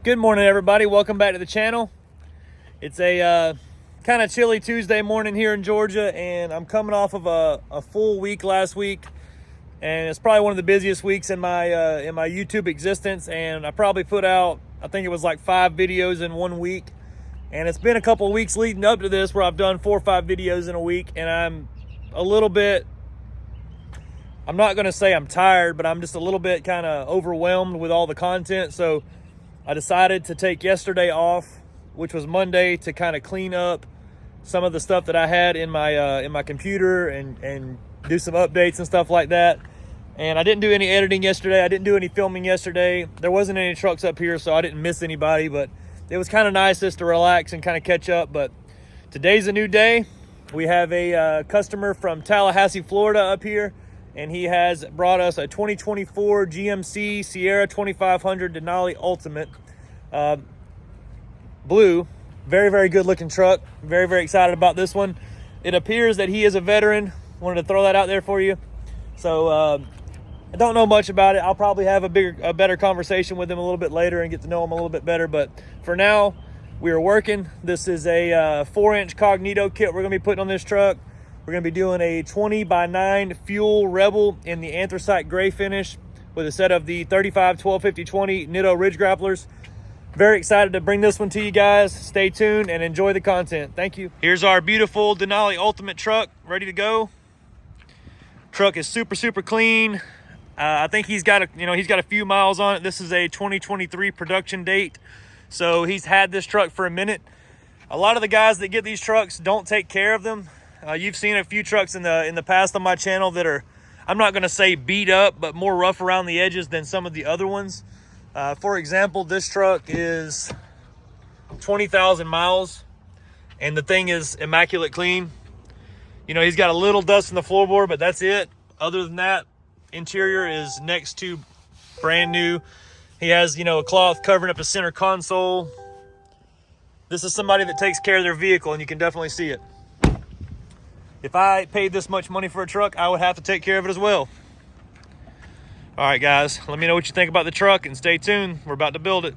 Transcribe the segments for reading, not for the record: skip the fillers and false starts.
Good morning, everybody. Welcome back to the channel. It's a kind of chilly Tuesday morning here in Georgia, and I'm coming off of a full week last week, and it's probably one of the busiest weeks in my YouTube existence. And I probably put out, I think it was like 5 videos in 1 week, and it's been a couple of weeks leading up to this where I've done 4 or 5 videos in a week, and I'm a little bit, I'm not going to say I'm tired, but I'm just a little bit kind of overwhelmed with all the content. So I decided to take yesterday off, which was Monday, to kind of clean up some of the stuff that I had in my computer and do some updates and stuff like that. And I didn't do any editing yesterday. I didn't do any filming yesterday. There wasn't any trucks up here, so I didn't miss anybody, but it was kind of nice just to relax and kind of catch up. But today's a new day. We have a customer from Tallahassee, Florida up here, and he has brought us a 2024 GMC Sierra 2500 Denali Ultimate. Blue. Very, very good looking truck. Very, very excited about this one. It appears that he is a veteran. Wanted to throw that out there for you. So I don't know much about it. I'll probably have a better conversation with him a little bit later and get to know him a little bit better. But for now, we are working. This is a 4-inch Cognito kit we're going to be putting on this truck. We're going to be doing a 20x9 Fuel Rebel in the anthracite gray finish with a set of the 35 12 50 20 Nitto Ridge Grapplers. Very excited to bring this one to you guys. Stay tuned and enjoy the content. Thank you. Here's our beautiful Denali Ultimate truck ready to go. Truck is super, super clean. I think he's got a few miles on it. This is a 2023 production date, so he's had this truck for a minute. A lot of the guys that get these trucks don't take care of them. You've seen a few trucks in the past on my channel that are, I'm not going to say beat up, but more rough around the edges than some of the other ones. For example, this truck is 20,000 miles, and the thing is immaculate clean. You know, he's got a little dust in the floorboard, but that's it. Other than that, interior is next to brand new. He has, a cloth covering up the center console. This is somebody that takes care of their vehicle, and you can definitely see it. If I paid this much money for a truck, I would have to take care of it as well. All right, guys, let me know what you think about the truck, and stay tuned. We're about to build it.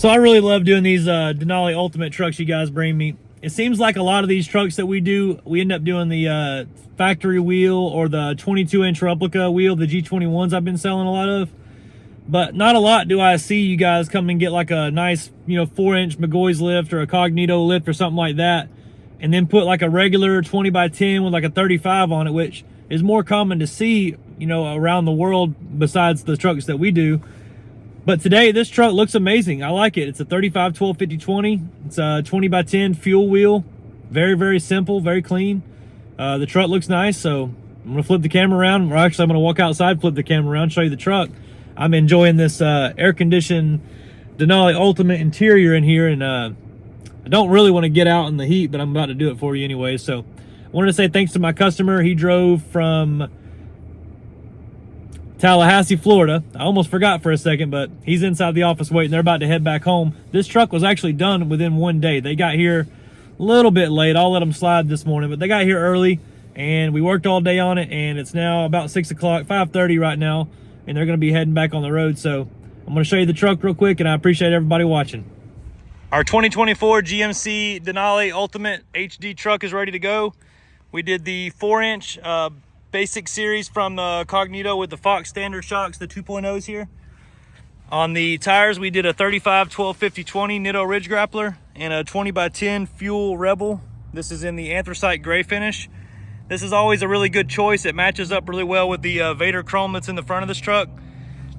So I really love doing these Denali Ultimate trucks you guys bring me. It seems like a lot of these trucks that we do, we end up doing the factory wheel or the 22-inch replica wheel, the G21s I've been selling a lot of. But not a lot do I see you guys come and get like a nice, 4-inch McGoy's lift or a Cognito lift or something like that, and then put like a regular 20x10 with like a 35 on it, which is more common to see, around the world besides the trucks that we do. But today, this truck looks amazing. I like it. It's a 35, 12, 50, 20. It's a 20x10 fuel wheel. Very, very simple, very clean. The truck looks nice, so I'm gonna flip the camera around. Or actually, I'm gonna walk outside, flip the camera around, show you the truck. I'm enjoying this air-conditioned Denali Ultimate interior in here, and I don't really want to get out in the heat, but I'm about to do it for you anyway. So I wanted to say thanks to my customer. He drove from Tallahassee, Florida. I almost forgot for a second, but he's inside the office waiting. They're about to head back home. This truck was actually done within one day. They got here a little bit late. I'll let them slide this morning, but they got here early, and we worked all day on it, and it's now about 6 o'clock, 5:30 right now, and they're going to be heading back on the road. So I'm going to show you the truck real quick, and I appreciate everybody watching. Our 2024 GMC Denali Ultimate HD truck is ready to go. We did the 4-inch basic series from the Cognito with the Fox standard shocks, the 2.0s here. On the tires, we did a 35, 12, 50, 20 Nitto Ridge Grappler and a 20x10 Fuel Rebel. This is in the anthracite gray finish. This is always a really good choice. It matches up really well with the Vader chrome that's in the front of this truck.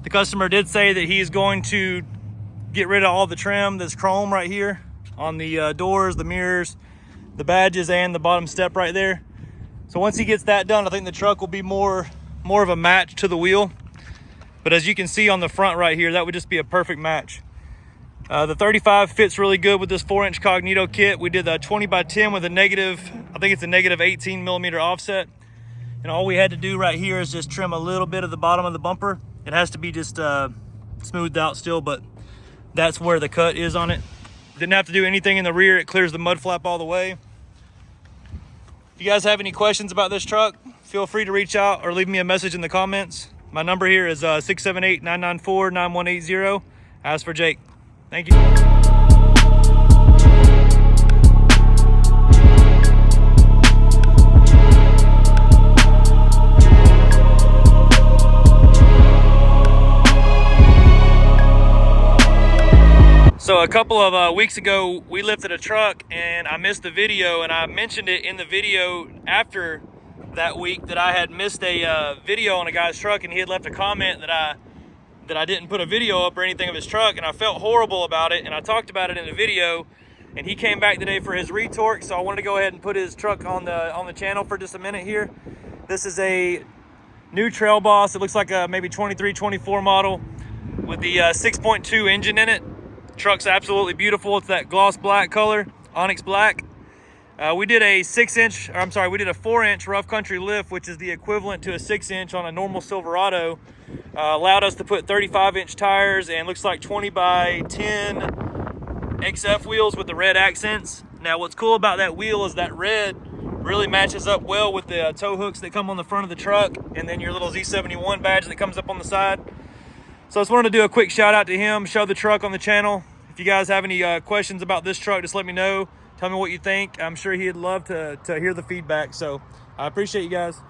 The customer did say that he is going to get rid of all the trim, this chrome right here on the doors, the mirrors, the badges, and the bottom step right there. So once he gets that done, I think the truck will be more of a match to the wheel. But as you can see on the front right here, that would just be a perfect match. The 35 fits really good with this 4-inch Cognito kit. We did a 20x10 with a negative, I think it's a negative 18 millimeter offset. And all we had to do right here is just trim a little bit of the bottom of the bumper. It has to be just smoothed out still, but that's where the cut is on it. Didn't have to do anything in the rear. It clears the mud flap all the way. If you guys have any questions about this truck, feel free to reach out or leave me a message in the comments. My number here is 678-994-9180. Ask for Jake. Thank you. So a couple of weeks ago, we lifted a truck and I missed the video, and I mentioned it in the video after that week that I had missed a video on a guy's truck, and he had left a comment that I didn't put a video up or anything of his truck, and I felt horrible about it, and I talked about it in the video, and he came back today for his retorque, so I wanted to go ahead and put his truck on the channel for just a minute here. This is a new Trail Boss. It looks like a maybe 23, 24 model with the 6.2 engine in it. Truck's absolutely beautiful. It's that gloss black color, onyx black. We did a 4-inch rough country lift, which is the equivalent to a 6-inch on a normal Silverado. Allowed us to put 35-inch tires and looks like 20x10 XF wheels with the red accents. Now what's cool about that wheel is that red really matches up well with the tow hooks that come on the front of the truck, and then your little Z71 badge that comes up on the side. So I just wanted to do a quick shout out to him, show the truck on the channel. If you guys have any questions about this truck, just let me know. Tell me what you think. I'm sure he'd love to hear the feedback. So I appreciate you guys.